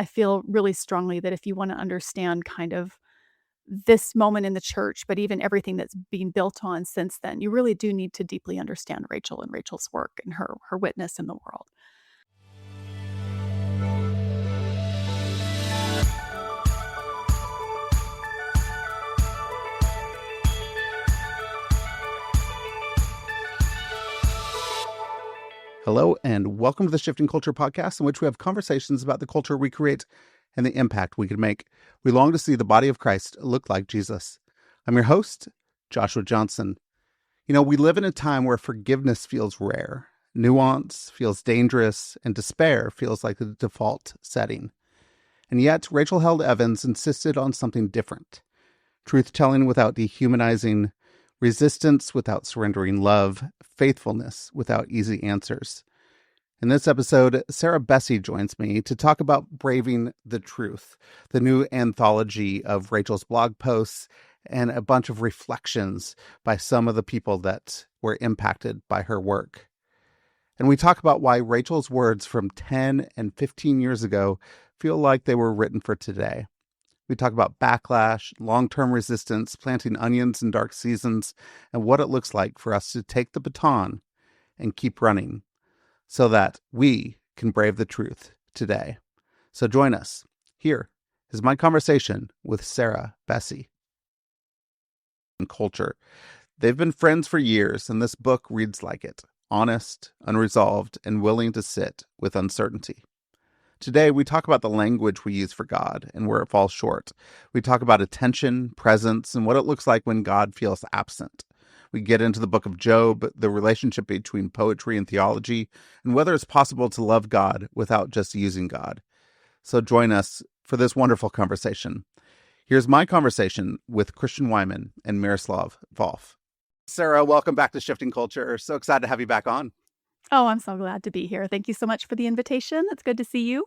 I feel really strongly that if you want to understand kind of this moment in the church, but even everything that's being built on since then, you really do need to deeply understand Rachel and Rachel's work and her witness in the world. Hello, and welcome to the Shifting Culture podcast, in which we have conversations about the culture we create and the impact we can make. We long to see the body of Christ look like Jesus. I'm your host, Joshua Johnson. You know, we live in a time where forgiveness feels rare, nuance feels dangerous, and despair feels like the default setting. And yet, Rachel Held Evans insisted on something different. Truth-telling without dehumanizing, resistance without surrendering love, faithfulness without easy answers. In this episode, Sarah Bessey joins me to talk about Braving the Truth, the new anthology of Rachel's blog posts and a bunch of reflections by some of the people that were impacted by her work. And we talk about why Rachel's words from 10 and 15 years ago feel like they were written for today. We talk about backlash, long-term resistance, planting onions in dark seasons, and what it looks like for us to take the baton and keep running so that we can brave the truth today. So join us. Here is my conversation with Sarah Bessey. Culture. They've been friends for years, and this book reads like it. Honest, unresolved, and willing to sit with uncertainty. Today, we talk about the language we use for God and where it falls short. We talk about attention, presence, and what it looks like when God feels absent. We get into the book of Job, the relationship between poetry and theology, and whether it's possible to love God without just using God. So join us for this wonderful conversation. Here's my conversation with Christian Wyman and Miroslav Volf. Sarah, welcome back to Shifting Culture. So excited to have you back on. Oh, I'm so glad to be here. Thank you so much for the invitation. It's good to see you.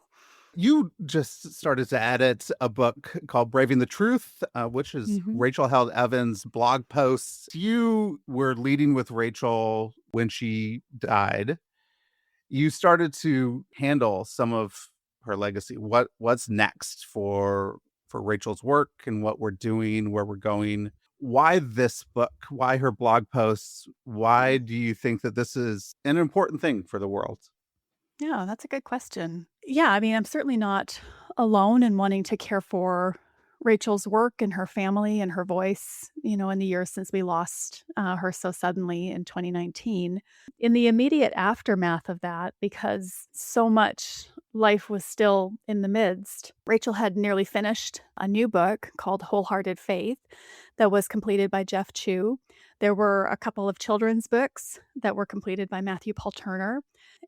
You just started to edit a book called Braving the Truth, which is Rachel Held Evans' blog posts. You were leading with Rachel when she died. You started to handle some of her legacy. What's next for Rachel's work and what we're doing, where we're going? Why this book? Why her blog posts? Why do you think that this is an important thing for the world? Yeah, that's a good question. Yeah, I mean, I'm certainly not alone in wanting to care for Rachel's work and her family and her voice, in the years since we lost her so suddenly in 2019. In the immediate aftermath of that, because so much life was still in the midst, Rachel had nearly finished a new book called Wholehearted Faith that was completed by Jeff Chu. There were a couple of children's books that were completed by Matthew Paul Turner.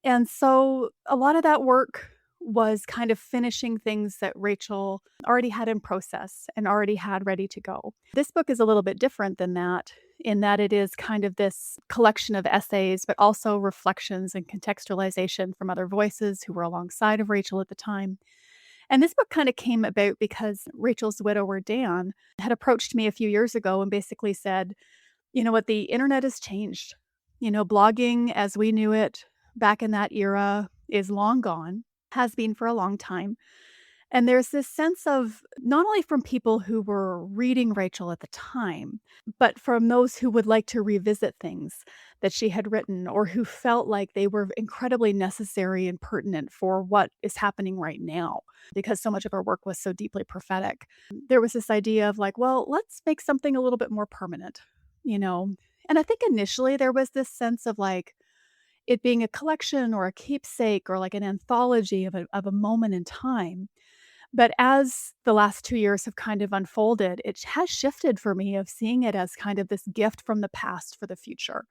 And so a lot of that work was kind of finishing things that Rachel already had in process and already had ready to go. This book is a little bit different than that, in that it is kind of this collection of essays, but also reflections and contextualization from other voices who were alongside of Rachel at the time. And this book kind of came about because Rachel's widower, Dan, had approached me a few years ago and basically said, you know what, the internet has changed. Blogging as we knew it back in that era is long gone, has been for a long time. And there's this sense of, not only from people who were reading Rachel at the time, but from those who would like to revisit things that she had written or who felt like they were incredibly necessary and pertinent for what is happening right now, because so much of her work was so deeply prophetic. There was this idea of like, well, let's make something a little bit more permanent, And I think initially there was this sense of like, it being a collection or a keepsake or like an anthology of a moment in time. But as the last 2 years have kind of unfolded, it has shifted for me of seeing it as kind of this gift from the past for the future.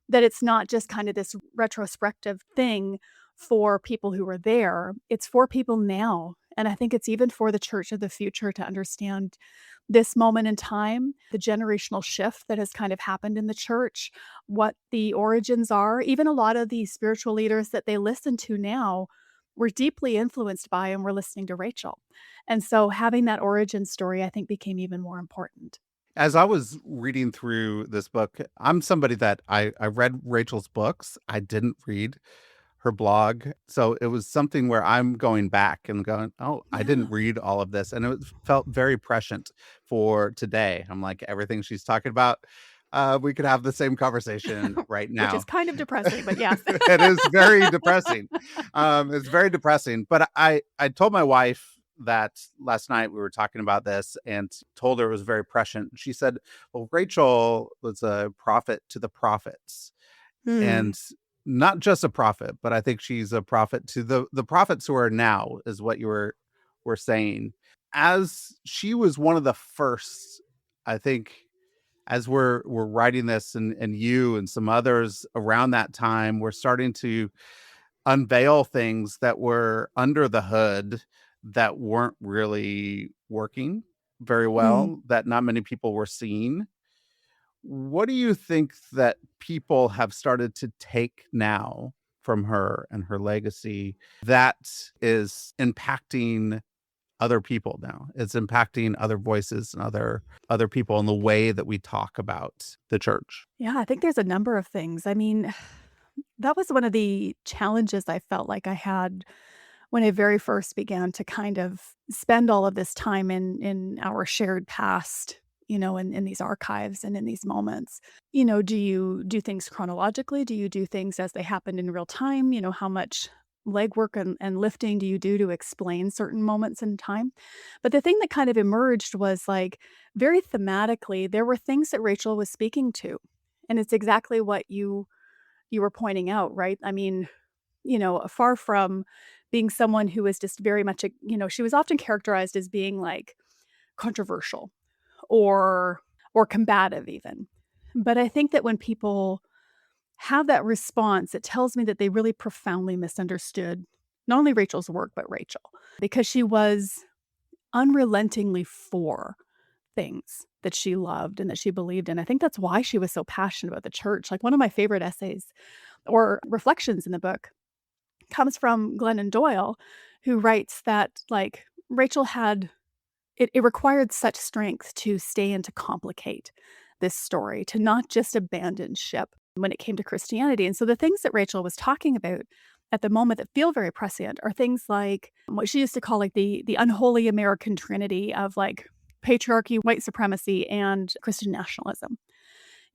That it's not just kind of this retrospective thing for people who were there. It's for people now. And I think it's even for the church of the future to understand this moment in time, the generational shift that has kind of happened in the church, what the origins are. Even a lot of the spiritual leaders that they listen to now were deeply influenced by and were listening to Rachel. And so having that origin story, I think, became even more important. As I was reading through this book, I'm somebody that I read Rachel's books. I didn't read her blog. So it was something where I'm going back and going, oh, I Yeah. didn't read all of this. And it felt very prescient for today. I'm like, everything she's talking about, we could have the same conversation right Which is now. kind of depressing, but yes. It is very depressing. It's very depressing. But I told my wife that last night we were talking about this and told her it was very prescient. She said, well, Rachel was a prophet to the prophets, Hmm. and not just a prophet, but I think she's a prophet to the prophets who are now, is what you were saying. As she was one of the first, I think, as we're writing this, and you and some others around that time were starting to unveil things that were under the hood that weren't really working very Mm. well, that not many people were seeing. What do you think that people have started to take now from her and her legacy that is impacting other people now? It's impacting other voices and other people in the way that we talk about the church. Yeah, I think there's a number of things. I mean, that was one of the challenges I felt like I had when I very first began to kind of spend all of this time in our shared past, in these archives and in these moments. Do you do things chronologically? Do you do things as they happened in real time? How much legwork and lifting do you do to explain certain moments in time? But the thing that kind of emerged was like very thematically, there were things that Rachel was speaking to. And it's exactly what you were pointing out, right? I mean, far from being someone who was just very much she was often characterized as being, like, controversial or combative even. But I think that when people have that response, it tells me that they really profoundly misunderstood not only Rachel's work, but Rachel, because she was unrelentingly for things that she loved and that she believed in. I think that's why she was so passionate about the church. Like, one of my favorite essays or reflections in the book comes from Glennon Doyle, who writes that, like, Rachel had it required such strength to stay and to complicate this story, to not just abandon ship when it came to Christianity. And so the things that Rachel was talking about at the moment that feel very prescient are things like what she used to call, like, the unholy American trinity of, like, patriarchy, white supremacy, and Christian nationalism.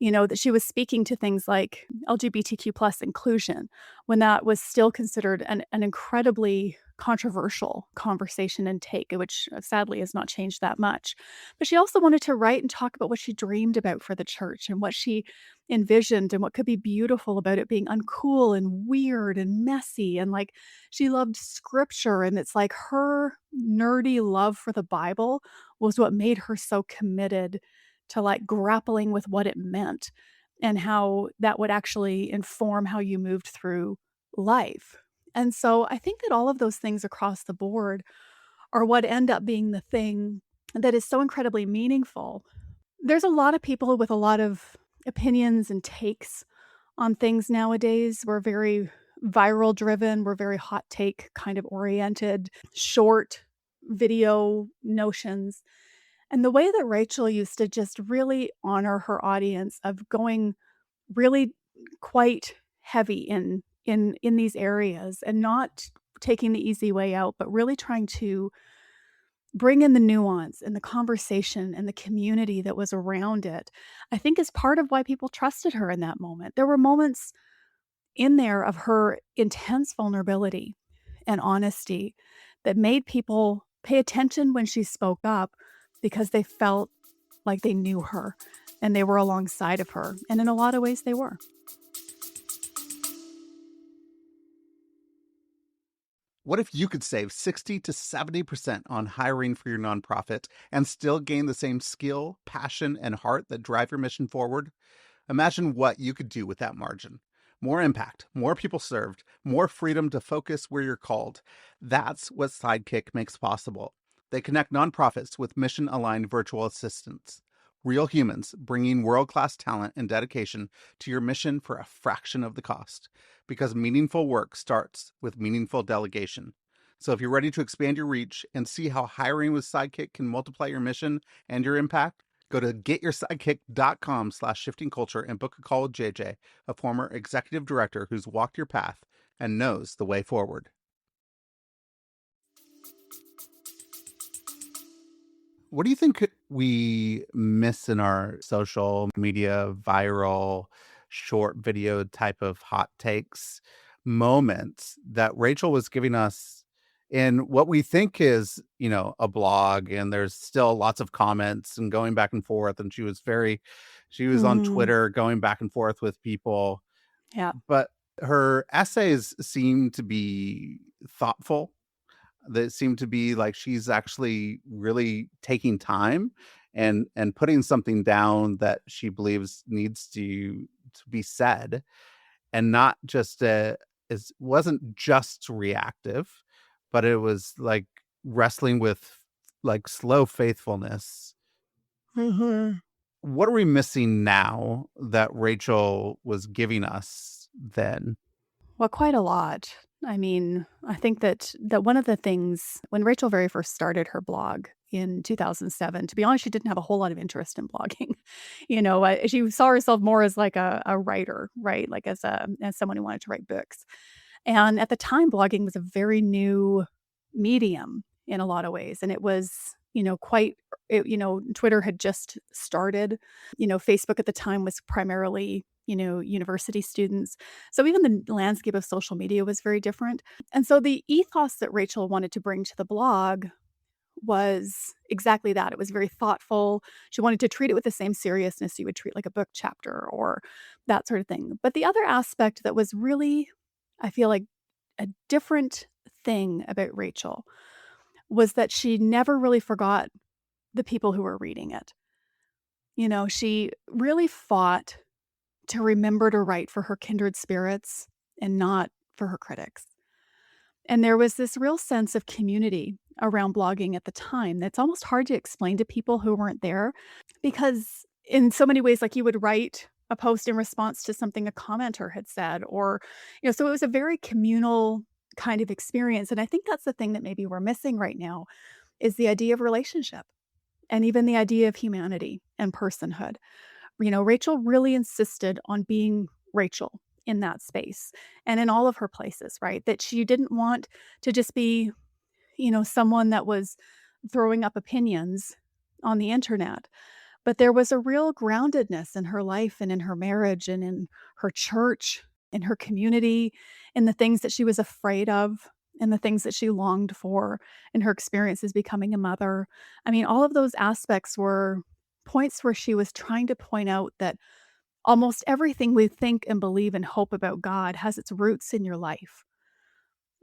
That she was speaking to things like LGBTQ plus inclusion when that was still considered an incredibly controversial conversation and take, which sadly has not changed that much. But she also wanted to write and talk about what she dreamed about for the church and what she envisioned and what could be beautiful about it being uncool and weird and messy. And like she loved scripture. And it's like her nerdy love for the Bible was what made her so committed to, like, grappling with what it meant and how that would actually inform how you moved through life. And so I think that all of those things across the board are what end up being the thing that is so incredibly meaningful. There's a lot of people with a lot of opinions and takes on things nowadays. We're very viral driven, we're very hot take kind of oriented, short video notions. And the way that Rachel used to just really honor her audience of going really quite heavy in these areas and not taking the easy way out, but really trying to bring in the nuance and the conversation and the community that was around it, I think is part of why people trusted her in that moment. There were moments in there of her intense vulnerability and honesty that made people pay attention when she spoke up because they felt like they knew her and they were alongside of her. And in a lot of ways, they were. What if you could save 60 to 70% on hiring for your nonprofit and still gain the same skill, passion, and heart that drive your mission forward? Imagine what you could do with that margin. More impact, more people served, more freedom to focus where you're called. That's what Sidekick makes possible. They connect nonprofits with mission aligned virtual assistants. Real humans bringing world class talent and dedication to your mission for a fraction of the cost. Because meaningful work starts with meaningful delegation. So if you're ready to expand your reach and see how hiring with Sidekick can multiply your mission and your impact, go to getyoursidekick.com/shiftingculture and book a call with JJ, a former executive director who's walked your path and knows the way forward. What do you think we miss in our social media, viral, short video type of hot takes moments that Rachel was giving us in what we think is, a blog, and there's still lots of comments and going back and forth. And she was on Mhm. Twitter going back and forth with people, Yeah. but her essays seem to be thoughtful, that seem to be like she's actually really taking time and putting something down that she believes needs to be said, and not just it wasn't just reactive, but it was like wrestling with like slow faithfulness. Mhm. What are we missing now that Rachel was giving us then? Well, quite a lot. I mean, I think that one of the things when Rachel very first started her blog in 2007, to be honest, she didn't have a whole lot of interest in blogging. She saw herself more as like a writer, right? Like as someone who wanted to write books. And at the time, blogging was a very new medium in a lot of ways, and it was, Twitter had just started. Facebook at the time was primarily, university students. So even the landscape of social media was very different. And so the ethos that Rachel wanted to bring to the blog was exactly that. It was very thoughtful. She wanted to treat it with the same seriousness you would treat like a book chapter or that sort of thing. But the other aspect that was really, I feel like, a different thing about Rachel was that she never really forgot the people who were reading it. She really fought to remember to write for her kindred spirits and not for her critics. And there was this real sense of community around blogging at the time that's almost hard to explain to people who weren't there because in so many ways, like, you would write a post in response to something a commenter had said, or, so it was a very communal kind of experience. And I think that's the thing that maybe we're missing right now is the idea of relationship and even the idea of humanity and personhood. Rachel really insisted on being Rachel in that space and in all of her places, right? That she didn't want to just be, someone that was throwing up opinions on the internet, but there was a real groundedness in her life and in her marriage and in her church, in her community, in the things that she was afraid of, and the things that she longed for, in her experiences becoming a mother. I mean, all of those aspects were points where she was trying to point out that almost everything we think and believe and hope about God has its roots in your life.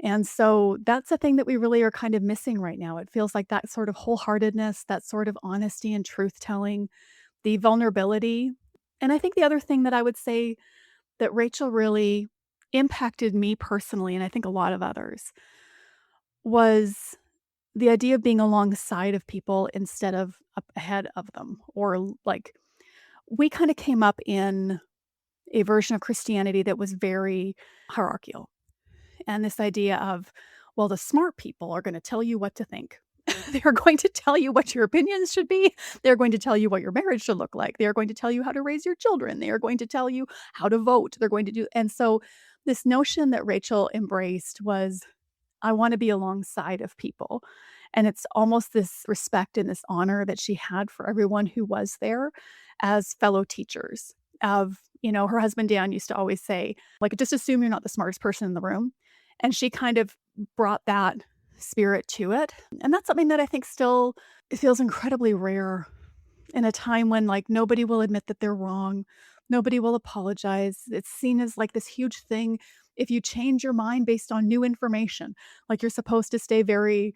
And so that's the thing that we really are kind of missing right now. It feels like that sort of wholeheartedness, that sort of honesty and truth telling, the vulnerability. And I think the other thing that I would say that Rachel really impacted me personally, and I think a lot of others, was the idea of being alongside of people instead of up ahead of them. Or like, we kind of came up in a version of Christianity that was very hierarchical. And this idea of, well, the smart people are going to tell you what to think. They're going to tell you what your opinions should be. They're going to tell you what your marriage should look like. They are going to tell you how to raise your children. They are going to tell you how to vote. They're going to do. And so, this notion that Rachel embraced was, I want to be alongside of people. And it's almost this respect and this honor that she had for everyone who was there as fellow teachers. Her husband Dan used to always say, like, just assume you're not the smartest person in the room. And she kind of brought that spirit to it. And that's something that I think still feels incredibly rare in a time when, like, nobody will admit that they're wrong. Nobody will apologize. It's seen as like this huge thing if you change your mind based on new information. Like, you're supposed to stay very,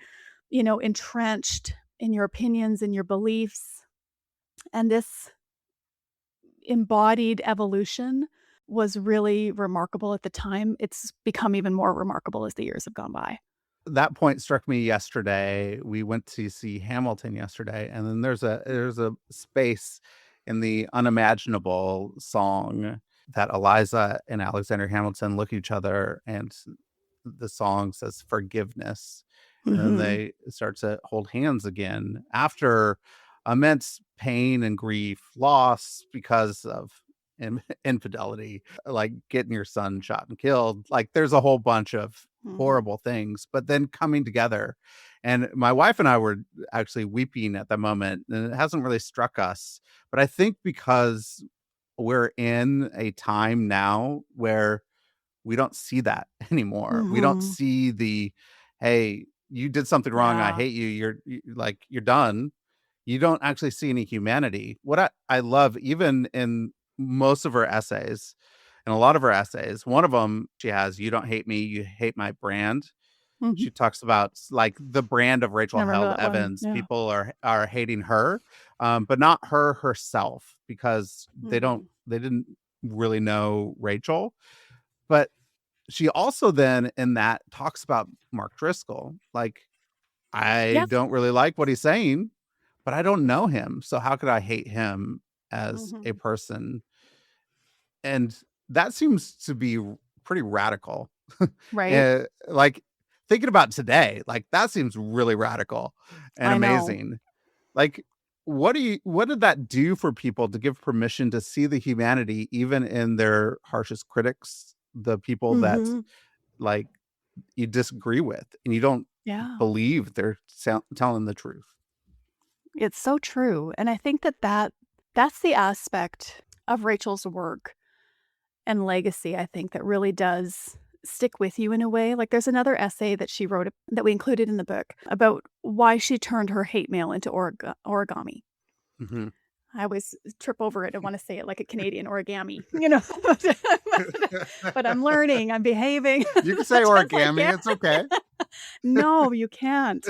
entrenched in your opinions and your beliefs. And this embodied evolution was really remarkable at the time. It's become even more remarkable as the years have gone by. That point struck me yesterday. We went to see Hamilton yesterday, and then there's a space in the unimaginable song that Eliza and Alexander Hamilton look at each other, and the song says forgiveness, and then Mhm. they start to hold hands again after immense pain and grief, loss because of infidelity, like getting your son shot and killed. Like there's a whole bunch of Mhm. horrible things, but then coming together. And my wife and I were actually weeping at the moment, and it hasn't really struck us. But I think because we're in a time now where we don't see that anymore. We don't Mhm. see hey, you did something wrong. I Yeah. hate you. You're done. You don't actually see any humanity. What I love, even in most of her essays, and a lot of her essays, one of them she has, "You don't hate me, you hate my brand." Mhm. She talks about like the brand of I Rachel remember Held that one. Evans. Yeah. People are hating her, but not her herself, because Mhm. they didn't really know Rachel. But she also then in that talks about Mark Driscoll. Like, I Yep. don't really like what he's saying, but I don't know him. So how could I hate him as a Mhm. person? And that seems to be pretty radical. Right? And like thinking about today, like that seems really radical and I know. amazing. Like, what did that do for people to give permission to see the humanity even in their harshest critics, the people that Mhm. like you disagree with and you don't Yeah. believe they're telling the truth? It's so true, and I think that's the aspect of Rachel's work and legacy, I think, that really does stick with you in a way. Like, there's another essay that she wrote that we included in the book about why she turned her hate mail into origami. Hmm. I always trip over it. I wanna say it like a Canadian origami, but I'm learning, I'm behaving You can say just like yeah. origami. It's okay. No, you can't.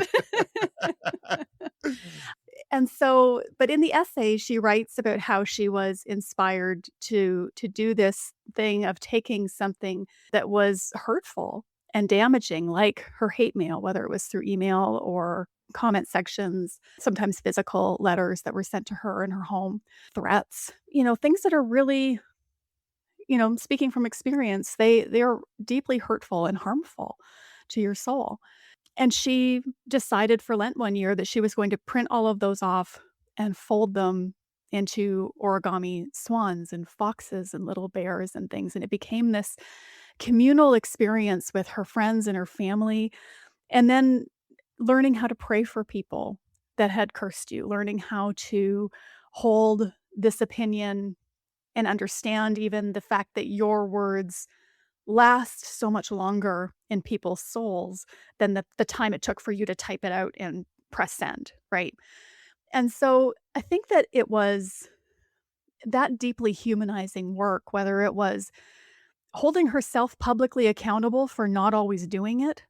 And so but in the essay, she writes about how she was inspired to do this thing of taking something that was hurtful and damaging, like her hate mail, whether it was through email or comment sections, sometimes physical letters that were sent to her in her home, threats, things that are really, speaking from experience, they're deeply hurtful and harmful to your soul. And she decided for Lent one year that she was going to print all of those off and fold them into origami swans and foxes and little bears and things, and it became this communal experience with her friends and her family, and then learning how to pray for people that had cursed you, learning how to hold this opinion and understand even the fact that your words last so much longer in people's souls than the time it took for you to type it out and press send, right? And so I think that it was that deeply humanizing work, whether it was holding herself publicly accountable for not always doing it,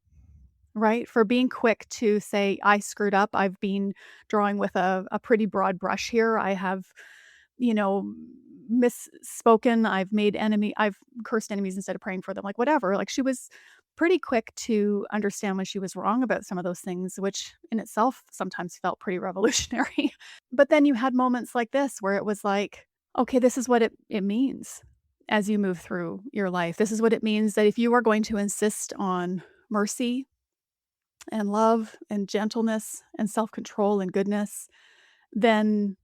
right? For being quick to say, I screwed up. I've been drawing with a pretty broad brush here. I have, you know, misspoken. I've cursed enemies instead of praying for them, like whatever. Like she was pretty quick to understand when she was wrong about some of those things, which in itself sometimes felt pretty revolutionary. But then you had moments like this where it was like, okay, this is what it means as you move through your life. This is what it means that if you are going to insist on mercy and love and gentleness and self-control and goodness, then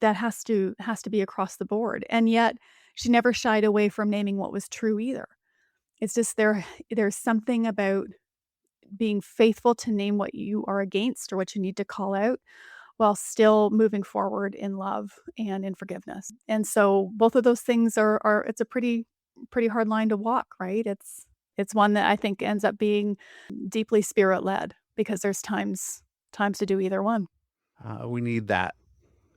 that has to be across the board. And yet she never shied away from naming what was true either. It's just there's something about being faithful to name what you are against or what you need to call out while still moving forward in love and in forgiveness. And so both of those things are it's a pretty hard line to walk, right? It's one that I think ends up being deeply spirit led because there's times to do either one. We need that,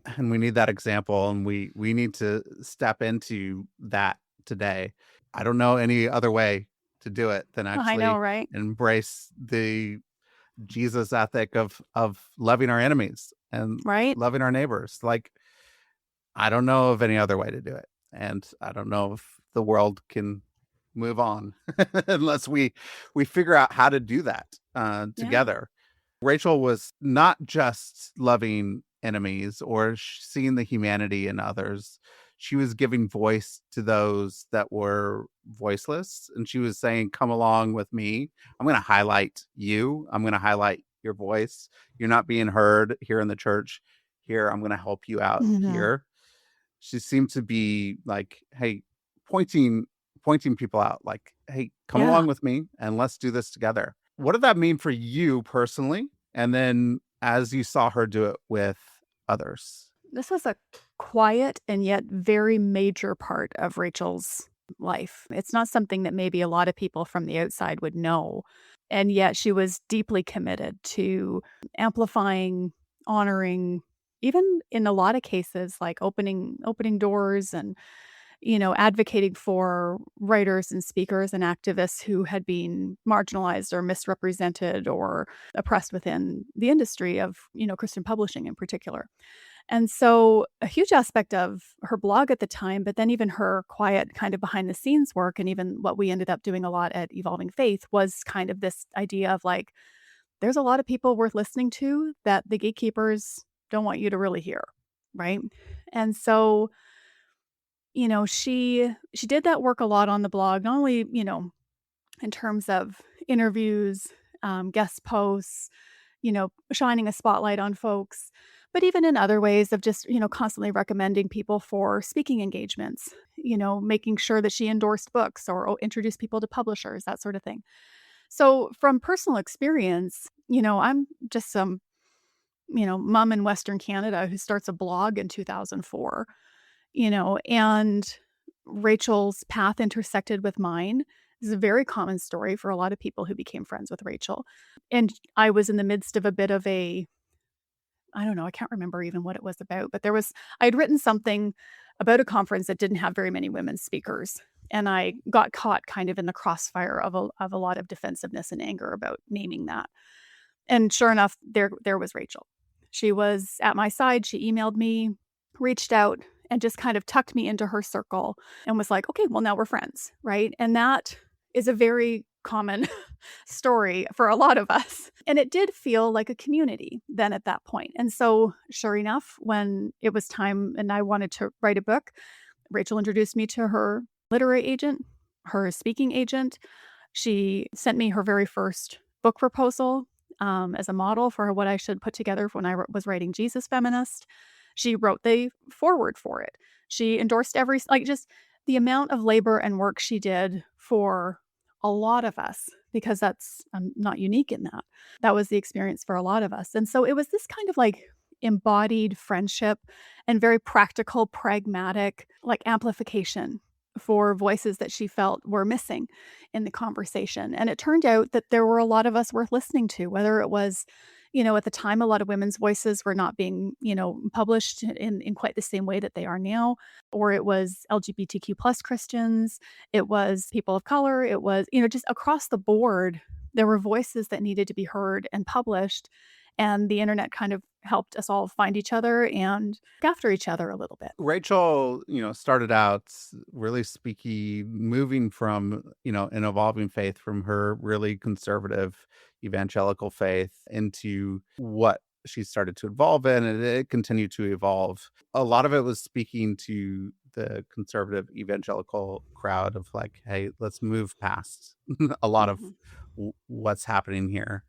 and we need that example, and we need to step into that today. I don't know any other way to do it than I know, actually right? embrace the Jesus ethic of loving our enemies and Right? loving our neighbors. Like, I don't know of any other way to do it. And I don't know if the world can move on unless we figure out how to do that Yeah. together. Rachel was not just loving enemies or seeing the humanity in others. She was giving voice to those that were voiceless. And she was saying, come along with me. I'm going to highlight you. I'm going to highlight your voice. You're not being heard here in the church. Here, I'm going to help you out Mhm. here. She seemed to be like, hey, pointing people out, like, hey, come Yeah. along with me and let's do this together. What did that mean for you personally? And then as you saw her do it with others? This was a quiet and yet very major part of Rachel's life. It's not something that maybe a lot of people from the outside would know. And yet she was deeply committed to amplifying, honoring, even in a lot of cases, like opening doors and, advocating for writers and speakers and activists who had been marginalized or misrepresented or oppressed within the industry of, Christian publishing in particular. And so a huge aspect of her blog at the time, but then even her quiet kind of behind the scenes work and even what we ended up doing a lot at Evolving Faith was kind of this idea of like, there's a lot of people worth listening to that the gatekeepers don't want you to really hear, right? And so, she did that work a lot on the blog, not only, in terms of interviews, guest posts, shining a spotlight on folks, but even in other ways of just, constantly recommending people for speaking engagements, making sure that she endorsed books or introduced people to publishers, that sort of thing. So from personal experience, I'm just some, mom in Western Canada who starts a blog in 2004, and Rachel's path intersected with mine. This is a very common story for a lot of people who became friends with Rachel. And I was in the midst of a bit of a I don't know, I can't remember even what it was about, but I had written something about a conference that didn't have very many women speakers, and I got caught kind of in the crossfire of a lot of defensiveness and anger about naming that. And sure enough, there was Rachel. She was at my side, she emailed me, reached out, and just kind of tucked me into her circle and was like, "Okay, well, now we're friends," right? And that is a very common story for a lot of us. And it did feel like a community then at that point. And so, sure enough, when it was time and I wanted to write a book, Rachel introduced me to her literary agent, her speaking agent. She sent me her very first book proposal as a model for what I should put together when I was writing Jesus Feminist. She wrote the foreword for it. She endorsed just the amount of labor and work she did for a lot of us, because I'm not unique in that. That was the experience for a lot of us. And so it was this kind of like embodied friendship and very practical, pragmatic, like amplification for voices that she felt were missing in the conversation. And it turned out that there were a lot of us worth listening to, whether it was, at the time, a lot of women's voices were not being, published in quite the same way that they are now, or it was LGBTQ plus Christians, it was people of color, it was, just across the board, there were voices that needed to be heard and published. And the internet kind of helped us all find each other and look after each other a little bit. Rachel, started out really speaky, moving from, an evolving faith from her really conservative evangelical faith into what she started to evolve in, and it continued to evolve. A lot of it was speaking to the conservative evangelical crowd of like, hey, let's move past a lot of Mhm. what's happening here.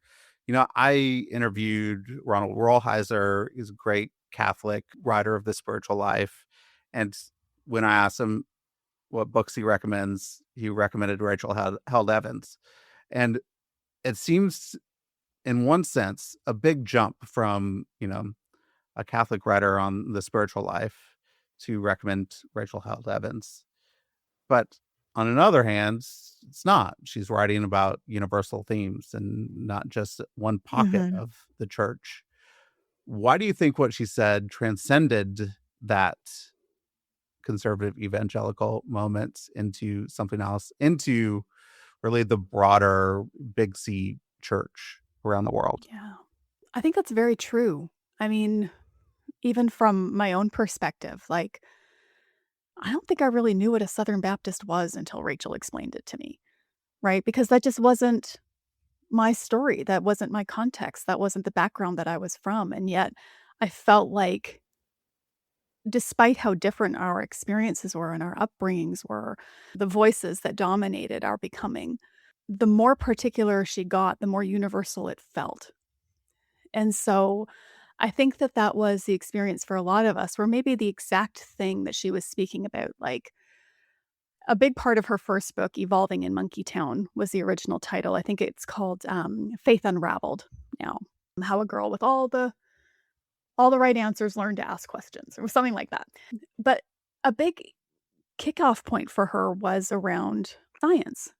I interviewed Ronald Rolheiser. He's a great Catholic writer of the spiritual life. And when I asked him what books he recommends, he recommended Rachel Held Evans. And it seems, in one sense, a big jump from, a Catholic writer on the spiritual life to recommend Rachel Held Evans. But on another hand, it's not. She's writing about universal themes and not just one pocket Mhm. of the church. Why do you think what she said transcended that conservative evangelical moment into something else, into really the broader big C church around the world? Yeah. I think that's very true. I mean, even from my own perspective, like, I don't think I really knew what a Southern Baptist was until Rachel explained it to me, right? Because that just wasn't my story. That wasn't my context. That wasn't the background that I was from. And yet I felt like, despite how different our experiences were and our upbringings were, the voices that dominated our becoming, the more particular she got, the more universal it felt. And so I think that that was the experience for a lot of us, where maybe the exact thing that she was speaking about, like a big part of her first book, Evolving in Monkey Town, was the original title. I think it's called Faith Unraveled now. How a girl with all the right answers learned to ask questions or something like that. But a big kickoff point for her was around science.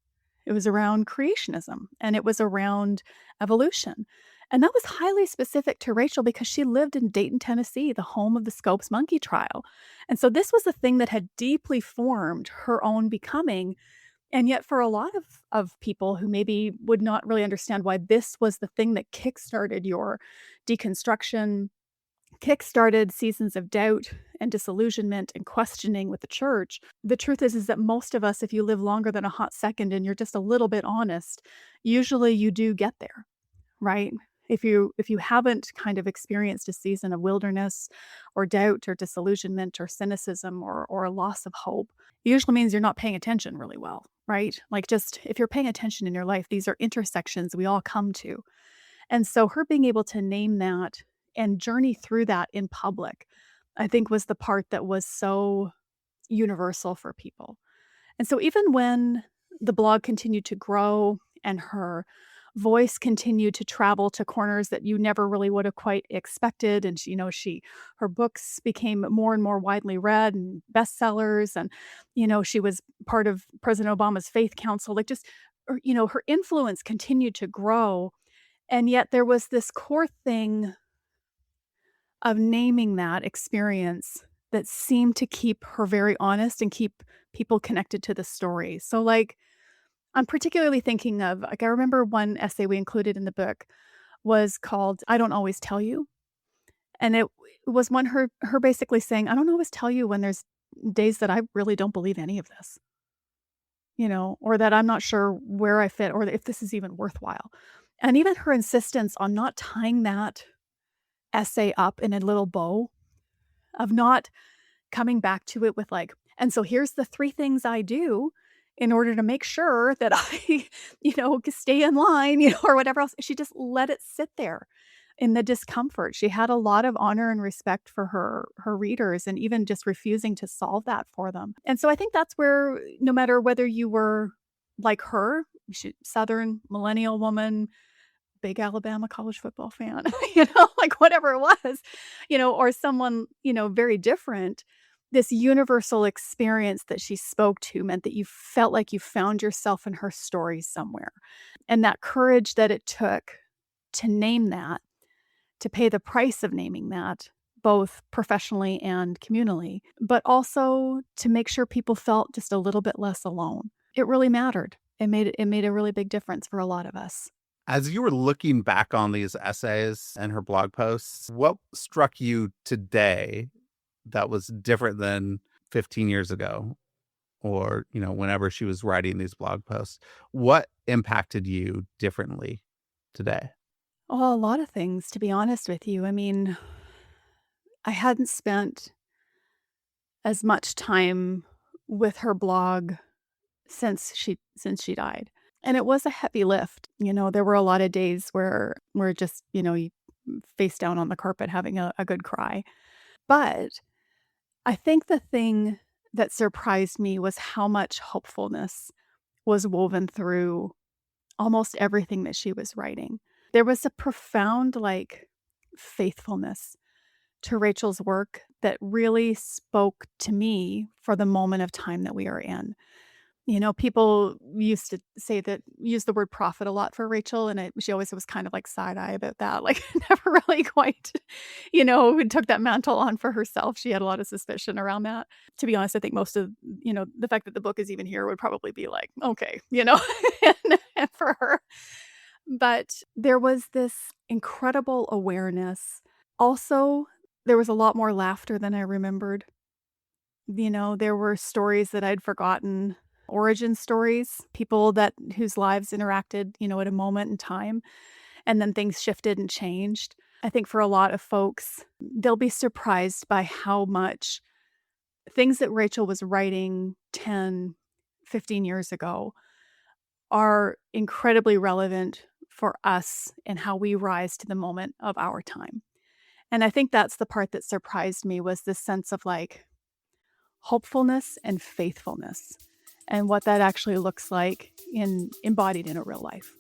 It was around creationism and it was around evolution. And that was highly specific to Rachel because she lived in Dayton, Tennessee, the home of the Scopes monkey trial. And so this was a thing that had deeply formed her own becoming. And yet, for a lot of people who maybe would not really understand why this was the thing that kickstarted your deconstruction, kickstarted seasons of doubt and disillusionment and questioning with the church. The truth is that most of us, if you live longer than a hot second and you're just a little bit honest, usually you do get there, right? If you haven't kind of experienced a season of wilderness or doubt or disillusionment or cynicism or a loss of hope, it usually means you're not paying attention really well, right? Like just if you're paying attention in your life, these are intersections we all come to. And so her being able to name that and journey through that in public, I think was the part that was so universal for people. And so even when the blog continued to grow and her voice continued to travel to corners that you never really would have quite expected, and she her books became more and more widely read and bestsellers, and she was part of President Obama's Faith Council, like just her influence continued to grow. And yet there was this core thing of naming that experience that seemed to keep her very honest and keep people connected to the story. So, like, I'm particularly thinking of, like, I remember one essay we included in the book was called "I Don't Always Tell You," and it was one her basically saying, "I don't always tell you when there's days that I really don't believe any of this, or that I'm not sure where I fit or if this is even worthwhile." And even her insistence on not tying that essay up in a little bow, of not coming back to it with like, "And so here's the 3 things I do in order to make sure that I, stay in line," or whatever else. She just let it sit there in the discomfort. She had a lot of honor and respect for her readers and even just refusing to solve that for them. And so I think that's where no matter whether you were like her, Southern millennial woman, big Alabama college football fan, like whatever it was, or someone, very different. This universal experience that she spoke to meant that you felt like you found yourself in her story somewhere. And that courage that it took to name that, to pay the price of naming that, both professionally and communally, but also to make sure people felt just a little bit less alone. It really mattered. It made a really big difference for a lot of us. As you were looking back on these essays and her blog posts, what struck you today that was different than 15 years ago or, whenever she was writing these blog posts? What impacted you differently today? Oh, a lot of things, to be honest with you. I mean, I hadn't spent as much time with her blog since she died. And it was a heavy lift. There were a lot of days where just, you face down on the carpet having a good cry. But I think the thing that surprised me was how much hopefulness was woven through almost everything that she was writing. There was a profound, like, faithfulness to Rachel's work that really spoke to me for the moment of time that we are in. People used to say that use the word prophet a lot for Rachel, and she always was kind of like side eye about that, like never really quite, took that mantle on for herself. She had a lot of suspicion around that. To be honest, I think most of, the fact that the book is even here would probably be like, okay, and for her. But there was this incredible awareness. Also, there was a lot more laughter than I remembered. There were stories that I'd forgotten, origin stories, people that whose lives interacted, at a moment in time, and then things shifted and changed. I think for a lot of folks, they'll be surprised by how much things that Rachel was writing 10, 15 years ago are incredibly relevant for us and how we rise to the moment of our time. And I think that's the part that surprised me was this sense of like hopefulness and faithfulness and what that actually looks like in embodied in a real life.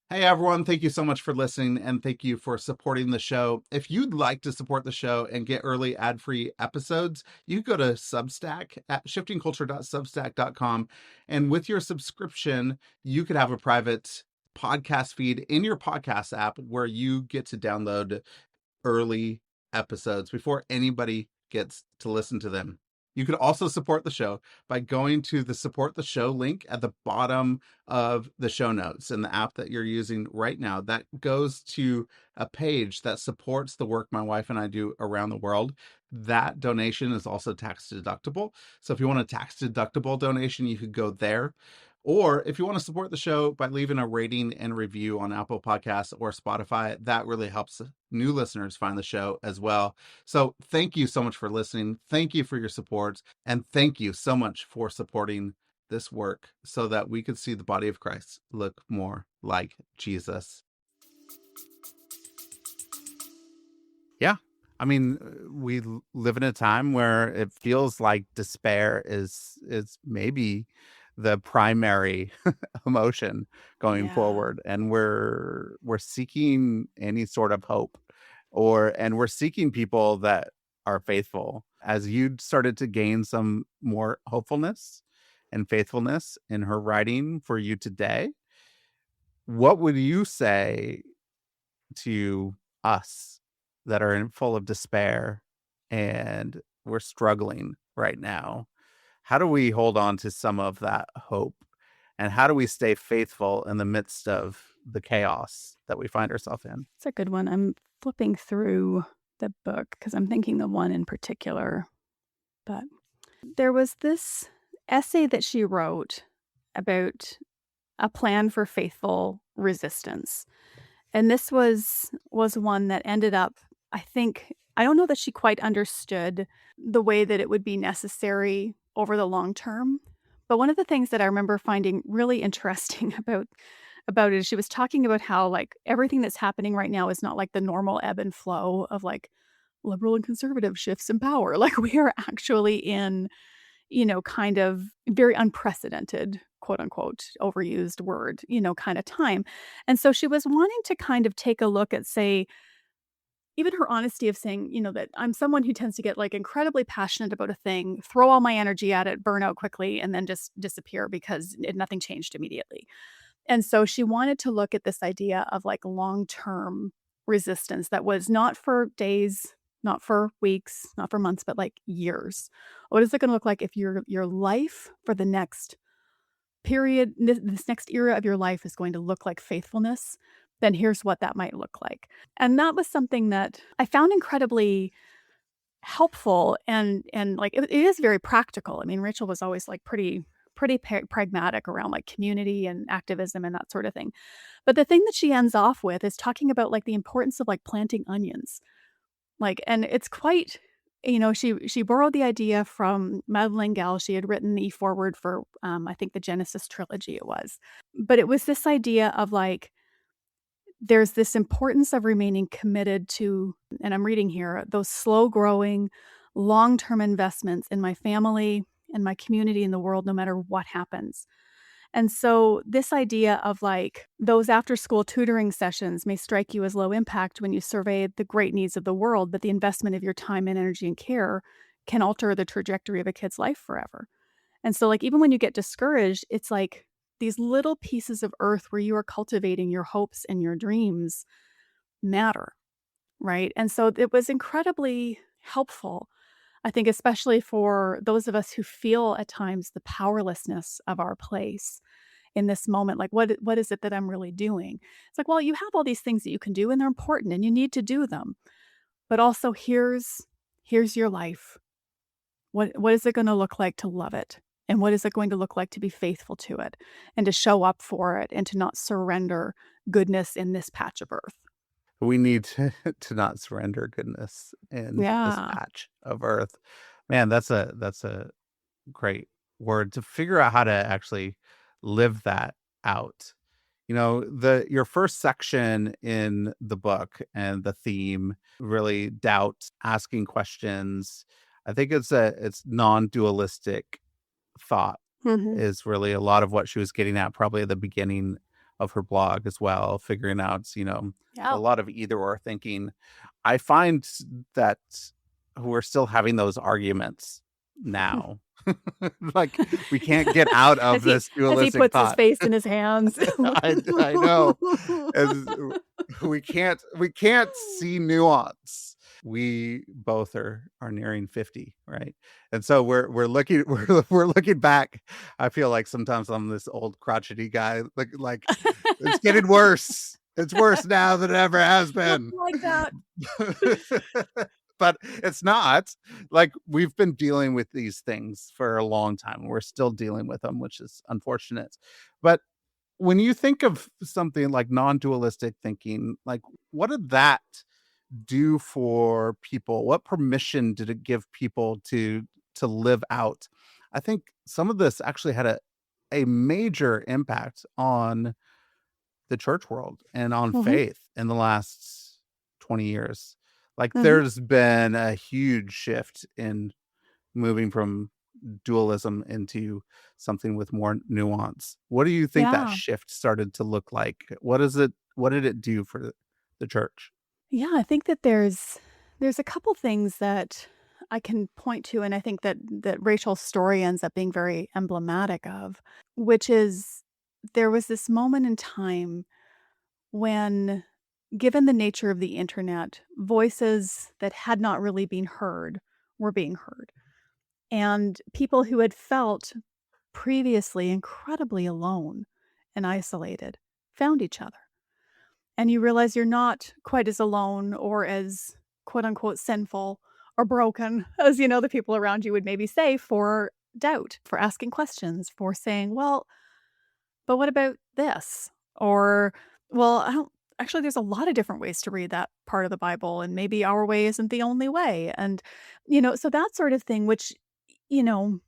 Hey everyone, thank you so much for listening and thank you for supporting the show. If you'd like to support the show and get early ad-free episodes, you go to Substack at shiftingculture.substack.com. And with your subscription, you could have a private podcast feed in your podcast app where you get to download early episodes before anybody gets to listen to them. You could also support the show by going to the support the show link at the bottom of the show notes in the app that you're using right now. That goes to a page that supports the work my wife and I do around the world. That donation is also tax deductible. So if you want a tax deductible donation, you could go there. Or if you want to support the show by leaving a rating and review on Apple Podcasts or Spotify, that really helps new listeners find the show as well. So thank you so much for listening. Thank you for your support. And thank you so much for supporting this work so that we could see the body of Christ look more like Jesus. Yeah. I mean, we live in a time where it feels like despair is maybe the primary emotion going Yeah. forward, and we're seeking any sort of hope, and we're seeking people that are faithful. As you started to gain some more hopefulness and faithfulness in her writing for you today, what would you say to us that are full of despair and we're struggling right now? How do we hold on to some of that hope? And how do we stay faithful in the midst of the chaos that we find ourselves in? It's a good one. I'm flipping through the book because I'm thinking the one in particular, but there was this essay that she wrote about a plan for faithful resistance. And this was one that ended up, I don't know that she quite understood the way that it would be necessary over the long term. But one of the things that I remember finding really interesting about it is she was talking about how like everything that's happening right now is not like the normal ebb and flow of like liberal and conservative shifts in power. Like we are actually in, kind of very unprecedented, quote unquote, overused word, kind of time. And so she was wanting to kind of take a look at, say, even her honesty of saying, that I'm someone who tends to get like incredibly passionate about a thing, throw all my energy at it, burn out quickly, and then just disappear because nothing changed immediately. And so she wanted to look at this idea of like long-term resistance that was not for days, not for weeks, not for months, but like years. What is it going to look like if your life for the next period, this next era of your life is going to look like faithfulness? Then here's what that might look like. And that was something that I found incredibly helpful and like it is very practical. I mean, Rachel was always like pretty pragmatic around like community and activism and that sort of thing. But the thing that she ends off with is talking about like the importance of like planting onions. Like, and it's quite, she borrowed the idea from Madeleine Gall. She had written the foreword for I think the Genesis trilogy it was. But it was this idea of like there's this importance of remaining committed to, and I'm reading here, those slow growing, long term investments in my family and my community in the world, no matter what happens. And so, this idea of like those after school tutoring sessions may strike you as low impact when you survey the great needs of the world, but the investment of your time and energy and care can alter the trajectory of a kid's life forever. And so, like, even when you get discouraged, it's like these little pieces of earth where you are cultivating your hopes and your dreams matter, right? And so it was incredibly helpful, I think, especially for those of us who feel at times the powerlessness of our place in this moment. Like, what is it that I'm really doing? It's like, well, you have all these things that you can do and they're important and you need to do them. But also here's your life. What is it going to look like to love it? And what is it going to look like to be faithful to it and to show up for it and to not surrender goodness in this patch of earth? We need to, to not surrender goodness in this Yeah. patch of earth. Man, that's a great word to figure out how to actually live that out Your first section in the book and the theme, really doubt, asking questions. I think it's non-dualistic thought Mhm. is really a lot of what she was getting at, probably at the beginning of her blog as well, figuring out, a Yeah. lot of either or thinking. I find that we're still having those arguments now. Like, we can't get out of As he this as he dualistic puts his thought. face in his hands. I know. And we can't see nuance. We both are nearing 50, right? And so we're looking we're looking back. I feel like sometimes I'm this old crotchety guy, like it's getting worse. It's worse now than it ever has Not been. like that. But it's not. Like, we've been dealing with these things for a long time. We're still dealing with them, which is unfortunate. But when you think of something like non-dualistic thinking, like, what did that do for people? What permission did it give people to live out? I think some of this actually had a major impact on the church world and on Mhm, faith in the last 20 years. Like, mhm. there's been a huge shift in moving from dualism into something with more nuance. What do you think that Yeah. shift started to look like? What did it do for the church? Yeah, I think that there's a couple things that I can point to, and I think that Rachel's story ends up being very emblematic of, which is there was this moment in time when, given the nature of the internet, voices that had not really been heard were being heard. And people who had felt previously incredibly alone and isolated found each other. And you realize you're not quite as alone or as quote unquote sinful or broken as, the people around you would maybe say for doubt, for asking questions, for saying, well, but what about this? Or, well, I don't actually, there's a lot of different ways to read that part of the Bible, and maybe our way isn't the only way. And, so that sort of thing, which, you know,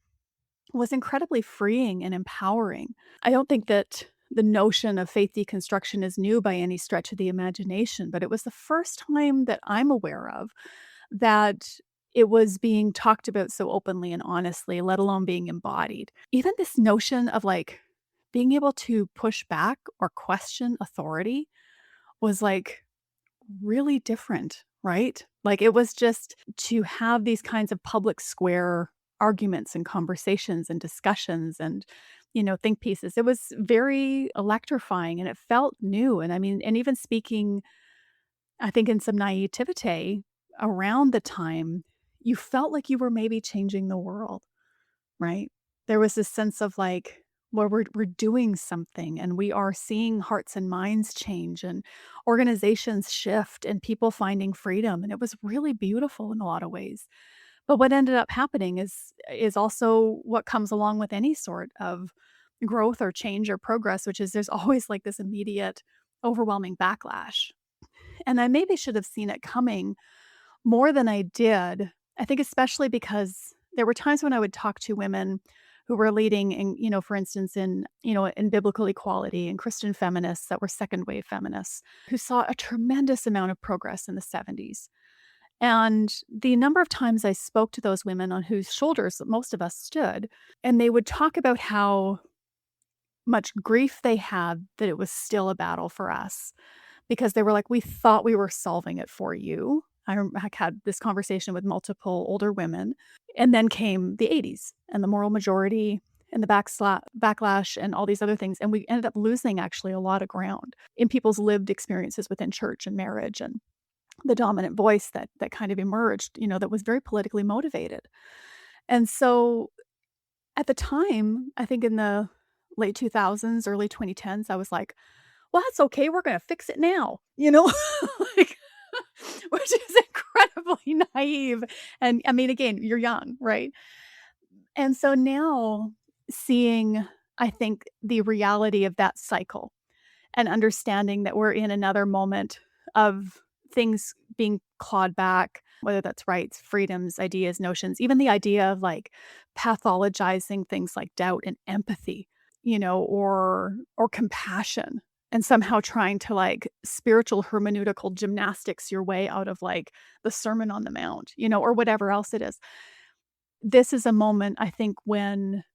was incredibly freeing and empowering. I don't think that the notion of faith deconstruction is new by any stretch of the imagination, but it was the first time that I'm aware of that it was being talked about so openly and honestly, let alone being embodied. Even this notion of like being able to push back or question authority was like really different, right? Like, it was just to have these kinds of public square arguments and conversations and discussions and, think pieces. It was very electrifying and it felt new. And I mean, and even speaking, I think in some naivete around the time, you felt like you were maybe changing the world. Right? There was this sense of like, well, we're doing something and we are seeing hearts and minds change and organizations shift and people finding freedom. And it was really beautiful in a lot of ways. But what ended up happening is also what comes along with any sort of growth or change or progress, which is there's always like this immediate overwhelming backlash. And I maybe should have seen it coming more than I did. I think especially because there were times when I would talk to women who were leading in, for instance, in biblical equality and Christian feminists that were second wave feminists who saw a tremendous amount of progress in the 70s. And the number of times I spoke to those women on whose shoulders most of us stood, and they would talk about how much grief they had that it was still a battle for us because they were like, "We thought we were solving it for you." I had this conversation with multiple older women, and then came the '80s and the moral majority and the backlash and all these other things, and we ended up losing actually a lot of ground in people's lived experiences within church and marriage and the dominant voice that kind of emerged, that was very politically motivated. And so at the time, I think in the late 2000s, early 2010s, I was like, "Well, that's okay, we're gonna fix it now," Like, which is incredibly naive, and, I mean, again, you're young, right? And so now seeing, I think, the reality of that cycle and understanding that we're in another moment of things being clawed back, whether that's rights, freedoms, ideas, notions, even the idea of, like, pathologizing things like doubt and empathy, or compassion and somehow trying to like spiritual hermeneutical gymnastics your way out of like the Sermon on the Mount, or whatever else it is. This is a moment, I think, when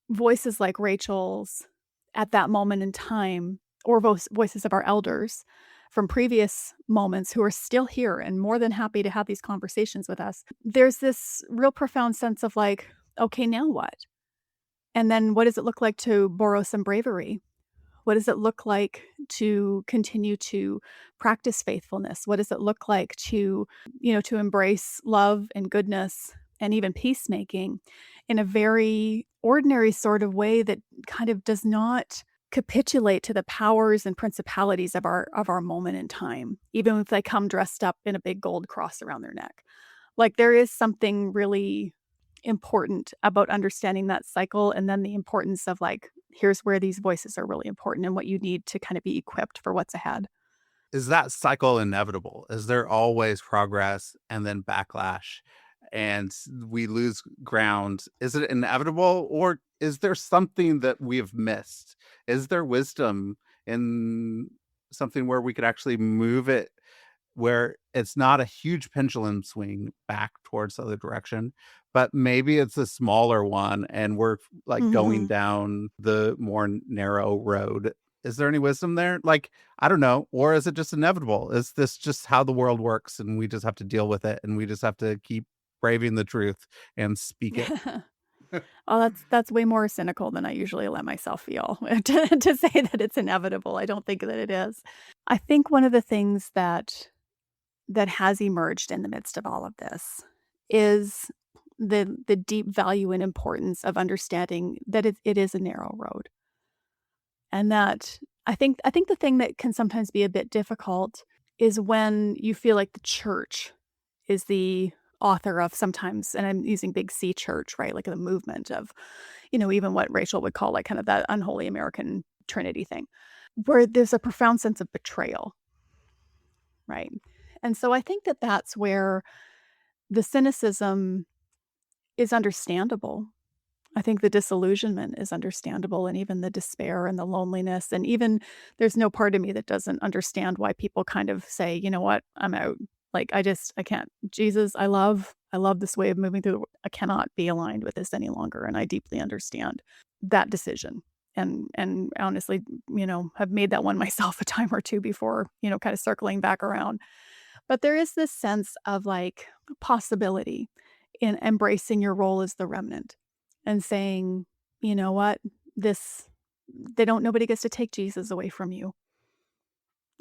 voices like Rachel's at that moment in time, or voices of our elders from previous moments who are still here and more than happy to have these conversations with us, there's this real profound sense of like, okay, now what? And then what does it look like to borrow some bravery? What does it look like to continue to practice faithfulness? What does it look like to embrace love and goodness and even peacemaking in a very ordinary sort of way that kind of does not capitulate to the powers and principalities of our moment in time, even if they come dressed up in a big gold cross around their neck. Like, there is something really important about understanding that cycle, and then the importance of, like, here's where these voices are really important and what you need to kind of be equipped for what's ahead. Is that cycle inevitable? Is there always progress and then backlash and we lose ground? Is it inevitable, or is there something that we've missed? Is there wisdom in something where we could actually move it where it's not a huge pendulum swing back towards the other direction, but maybe it's a smaller one and we're like going Mhm. down the more narrow road? Is there any wisdom there? Like, I don't know. Or is it just inevitable? Is this just how the world works and we just have to deal with it and we just have to keep braving the truth and speak it? Oh, that's way more cynical than I usually let myself feel to say that it's inevitable. I don't think that it is. I think one of the things that has emerged in the midst of all of this is the deep value and importance of understanding that it is a narrow road. And that I think the thing that can sometimes be a bit difficult is when you feel like the church is the author of sometimes, and I'm using big C church, right? Like the movement of, even what Rachel would call like kind of that unholy American Trinity thing, where there's a profound sense of betrayal, right? And so I think that that's where the cynicism is understandable. I think the disillusionment is understandable, and even the despair and the loneliness, and even there's no part of me that doesn't understand why people kind of say, "You know what? I'm out." Like, I can't. Jesus, I love this way of moving through the I cannot be aligned with this any longer, and I deeply understand that decision. And honestly, have made that one myself a time or two before, kind of circling back around. But there is this sense of, like, possibility in embracing your role as the remnant and saying, "You know what? This they don't nobody gets to take Jesus away from you,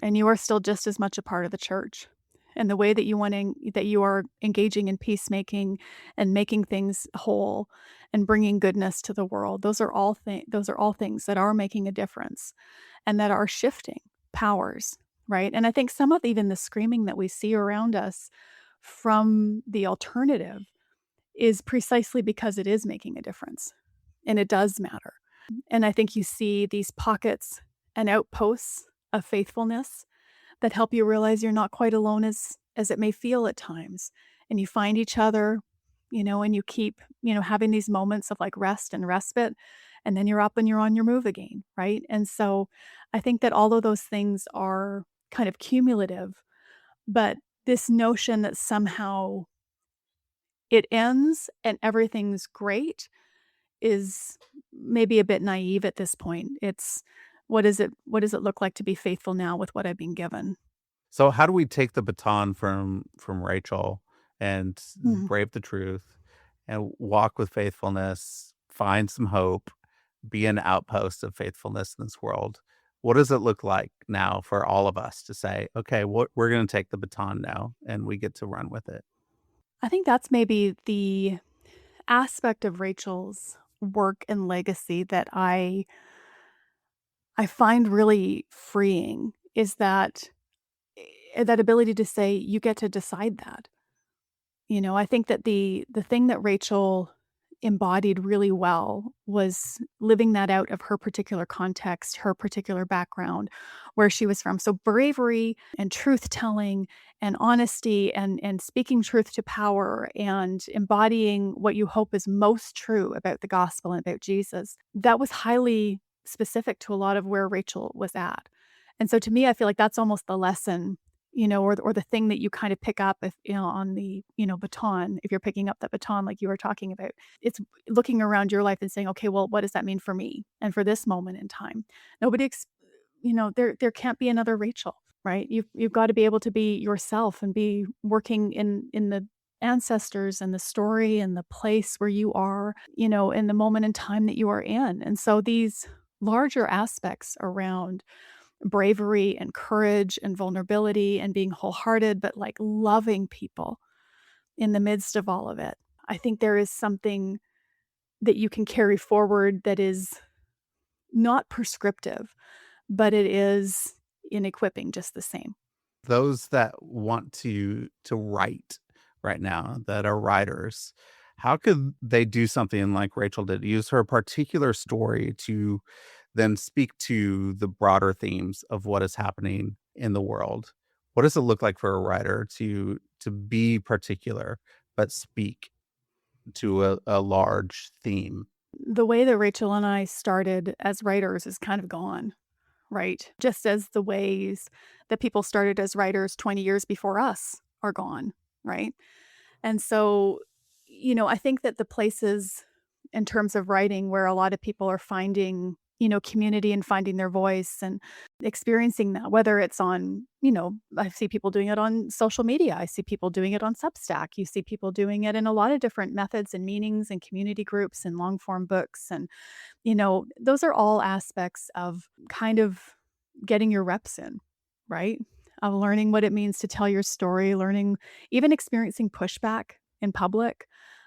and you are still just as much a part of the church." And the way that you are engaging in peacemaking and making things whole and bringing goodness to the world, those are all things that are making a difference and that are shifting powers, right? And I think some of even the screaming that we see around us from the alternative is precisely because it is making a difference, and it does matter. And I think you see these pockets and outposts of faithfulness that help you realize you're not quite alone as it may feel at times, and you find each other, and you keep, having these moments of, like, rest and respite, and then you're up and you're on your move again, right? And so, I think that all of those things are kind of cumulative, but this notion that somehow it ends and everything's great is maybe a bit naive at this point. It's what does it look like to be faithful now with what I've been given? So how do we take the baton from Rachel and Mhm. brave the truth and walk with faithfulness, find some hope, be an outpost of faithfulness in this world? What does it look like now for all of us to say, okay, we're going to take the baton now and we get to run with it? I think that's maybe the aspect of Rachel's work and legacy that I find really freeing is that ability to say, "You get to decide that." I think that the thing that Rachel embodied really well was living that out of her particular context, her particular background, where she was from. So bravery and truth telling and honesty and speaking truth to power and embodying what you hope is most true about the gospel and about Jesus. That was highly specific to a lot of where Rachel was at. And so to me, I feel like that's almost the lesson, or the thing that you kind of pick up if, on the, baton, if you're picking up that baton like you were talking about. It's looking around your life and saying, "Okay, well, what does that mean for me and for this moment in time?" Nobody ex there can't be another Rachel, right? You've got to be able to be yourself and be working in the ancestors and the story and the place where you are, in the moment in time that you are in. And so these larger aspects around bravery and courage and vulnerability and being wholehearted, but like loving people in the midst of all of it. I think there is something that you can carry forward that is not prescriptive, but it is in equipping just the same. Those that want to write right now, that are writers, how could they do something like Rachel did? Use her particular story to then speak to the broader themes of what is happening in the world. What does it look like for a writer to be particular but speak to a large theme? The way that Rachel and I started as writers is kind of gone, right? Just as the ways that people started as writers 20 years before us are gone, right? And so, I think that the places in terms of writing where a lot of people are finding, community and finding their voice and experiencing that, whether it's on, I see people doing it on social media. I see people doing it on Substack. You see people doing it in a lot of different methods and meanings and community groups and long form books. And, those are all aspects of kind of getting your reps in, right? Of learning what it means to tell your story, learning, even experiencing pushback in public,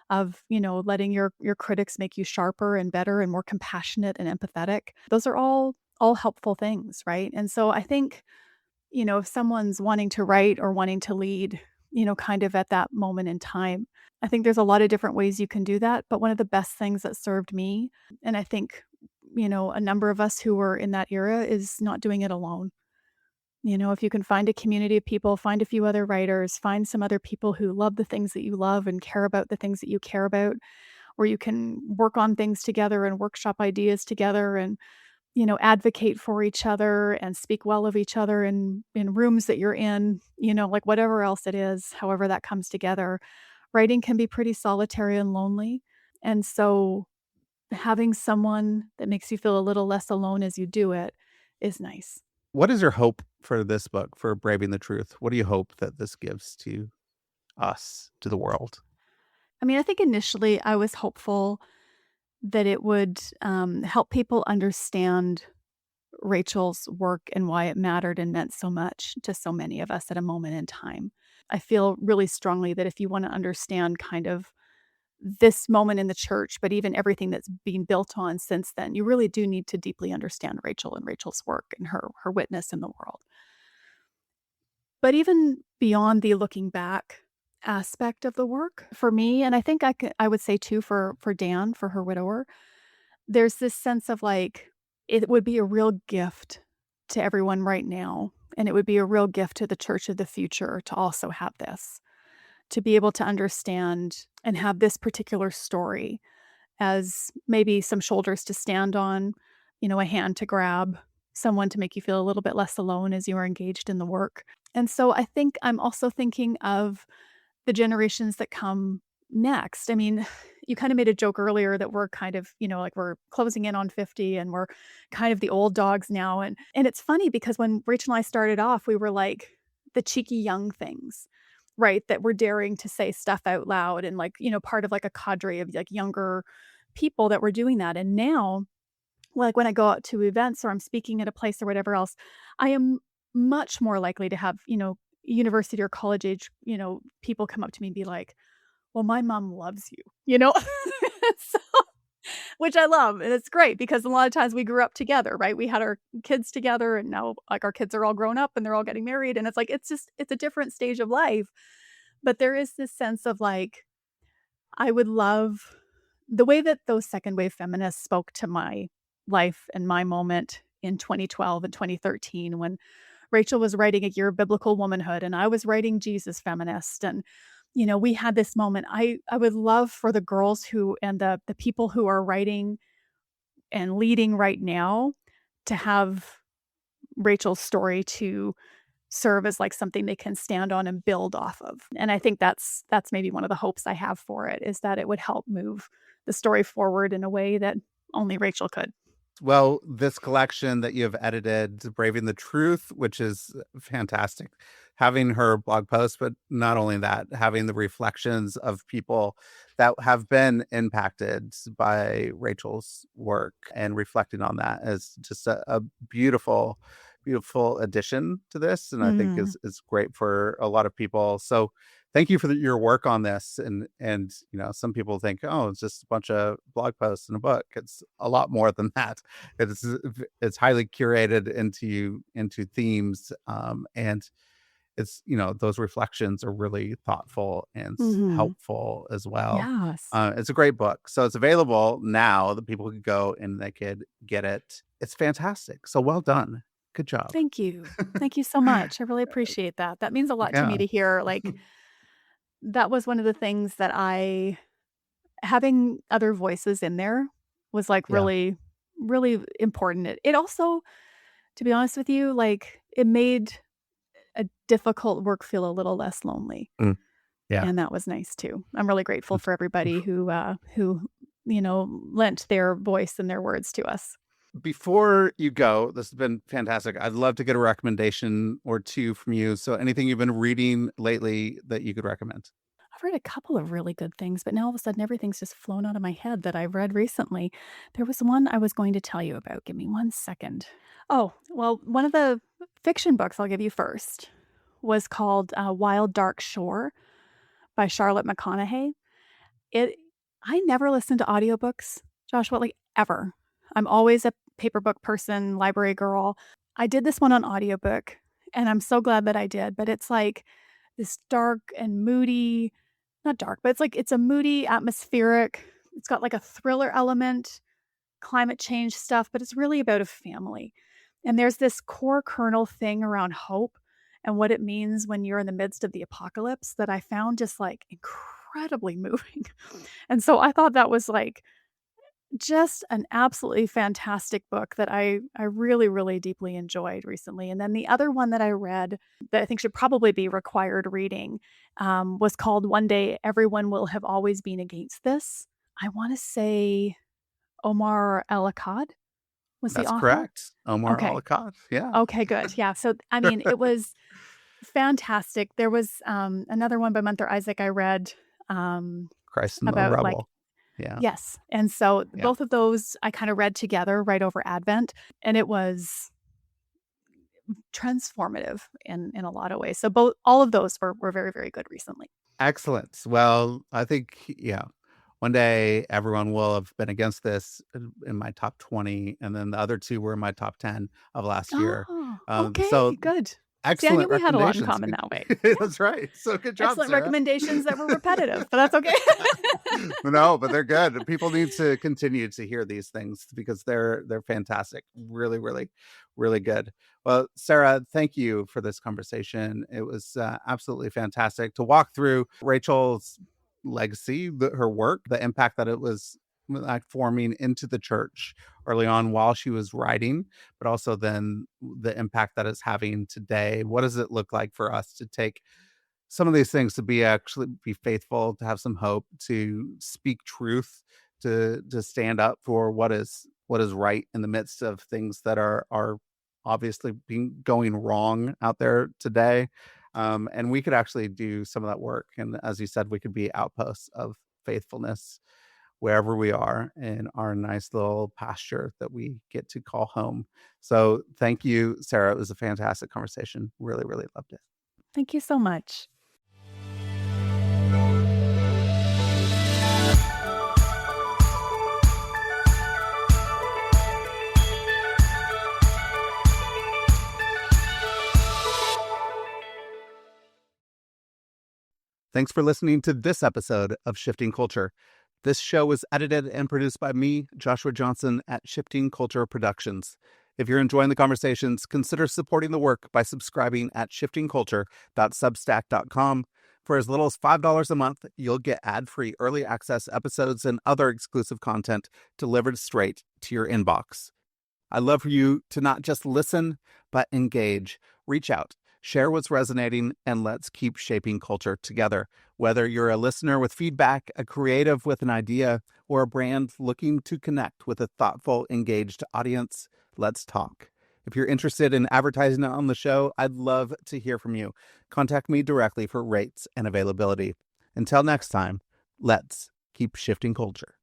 of, letting your critics make you sharper and better and more compassionate and empathetic. Those are all helpful things, right? And so I think, if someone's wanting to write or wanting to lead, kind of at that moment in time, I think there's a lot of different ways you can do that. But one of the best things that served me, and I think, a number of us who were in that era, is not doing it alone. If you can find a community of people, find a few other writers, find some other people who love the things that you love and care about the things that you care about, where you can work on things together and workshop ideas together and, advocate for each other and speak well of each other in rooms that you're in, like whatever else it is, however that comes together. Writing can be pretty solitary and lonely. And so having someone that makes you feel a little less alone as you do it is nice. What is your hope for this book, for Braving the Truth? What do you hope that this gives to us, to the world? I mean, I think initially I was hopeful that it would help people understand Rachel's work and why it mattered and meant so much to so many of us at a moment in time. I feel really strongly that if you want to understand kind of this moment in the church, but even everything that's being built on since then, you really do need to deeply understand Rachel and Rachel's work and her witness in the world. But even beyond the looking back aspect of the work, for me, and I think I would say too for Dan, for her widower, there's this sense of like, it would be a real gift to everyone right now, and it would be a real gift to the church of the future to also have this, to be able to understand and have this particular story as maybe some shoulders to stand on, a hand to grab, someone to make you feel a little bit less alone as you are engaged in the work. And so I think I'm also thinking of the generations that come next. I mean, you kind of made a joke earlier that we're kind of, like we're closing in on 50 and we're kind of the old dogs now. And it's funny because when Rachel and I started off, we were like the cheeky young things, right? That were daring to say stuff out loud and like, part of like a cadre of like younger people that were doing that. And now, like when I go out to events or I'm speaking at a place or whatever else, I am much more likely to have, university or college age, people come up to me and be like, "Well, my mom loves you," So, which I love, and it's great because a lot of times we grew up together, right? We had our kids together and now like our kids are all grown up and they're all getting married and it's like it's a different stage of life. But there is this sense of like, I would love the way that those second wave feminists spoke to my life and my moment in 2012 and 2013 when Rachel was writing A Year of Biblical Womanhood and I was writing Jesus Feminist. And, we had this moment. I would love for the girls who and the people who are writing and leading right now to have Rachel's story to serve as like something they can stand on and build off of. And I think that's maybe one of the hopes I have for it, is that it would help move the story forward in a way that only Rachel could. Well, this collection that you have edited, Braving the Truth, which is fantastic. Having her blog post, but not only that, having the reflections of people that have been impacted by Rachel's work and reflecting on that is just a beautiful, beautiful addition to this. And I think Mhm. is great for a lot of people. So thank you for your work on this. And some people think, oh, it's just a bunch of blog posts and a book. It's a lot more than that. It's highly curated into themes, and it's those reflections are really thoughtful and Mhm. helpful as well. Yes. It's a great book, so it's available now that people could go and they could get it. It's fantastic. So well done. Good job. Thank you. Thank you so much. I really appreciate that. That means a lot to me Yeah. to hear. Like, that was one of the things that having other voices in there was like Yeah. really, really important. It also, to be honest with you, like it made a difficult work feel a little less lonely. Mm, yeah. And that was nice too. I'm really grateful for everybody who lent their voice and their words to us. Before you go, this has been fantastic. I'd love to get a recommendation or two from you. So anything you've been reading lately that you could recommend? I've read a couple of really good things, but now all of a sudden everything's just flown out of my head that I've read recently. There was one I was going to tell you about. Give me one second. Oh, well, one of the fiction books I'll give you first was called Wild Dark Shore by Charlotte McConaughey. It I never listen to audiobooks, Joshua, like ever. I'm always a paper book person, library girl. I did this one on audiobook, and I'm so glad that I did, but it's like this dark and moody, not dark, but it's a moody, atmospheric, it's got like a thriller element, climate change stuff, but it's really about a family. And there's this core kernel thing around hope and what it means when you're in the midst of the apocalypse that I found just like incredibly moving. And so I thought that was like just an absolutely fantastic book that I really, really deeply enjoyed recently. And then the other one that I read that I think should probably be required reading was called One Day Everyone Will Have Always Been Against This. I want to say Omar El-Akkad was the That's author. correct. Omar Okay. Al-Akkad. Yeah. Okay, good. Yeah. So, I mean, it was fantastic. There was another one by Gunther Isaac I read um, Christ and the about like, Rebel. Yeah. yes. And so Yeah. both of those I kind of read together right over Advent, and it was transformative in a lot of ways. So all of those were very, very good recently. Excellent. Well, I think, yeah, one day everyone will have been against this in my top 20, and then the other two were in my top 10 of last year. Oh, So okay, good. See, I knew excellent we had a lot in recommendations. common that way. That's right. So good job, Excellent Sarah. recommendations that were repetitive, but that's okay. No, but they're good. People need to continue to hear these things because they're fantastic. Really, really, really good. Well, Sarah, thank you for this conversation. It was absolutely fantastic to walk through Rachel's legacy, her work, the impact that it was like forming into the church early on while she was writing, but also then the impact that it's having today. What does it look like for us to take some of these things, to actually be faithful, to have some hope, to speak truth, to stand up for what is right in the midst of things that are obviously going wrong out there today. And we could actually do some of that work. And as you said, we could be outposts of faithfulness wherever we are in our nice little pasture that we get to call home. So thank you, Sarah. It was a fantastic conversation. Really, really loved it. Thank you so much. Thanks for listening to this episode of Shifting Culture. This show was edited and produced by me, Joshua Johnson, at Shifting Culture Productions. If you're enjoying the conversations, consider supporting the work by subscribing at shiftingculture.substack.com. For as little as $5 a month, you'll get ad-free early access episodes and other exclusive content delivered straight to your inbox. I'd love for you to not just listen, but engage. Reach out, share what's resonating, and let's keep shaping culture together. Whether you're a listener with feedback, a creative with an idea, or a brand looking to connect with a thoughtful, engaged audience, let's talk. If you're interested in advertising on the show, I'd love to hear from you. Contact me directly for rates and availability. Until next time, let's keep shifting culture.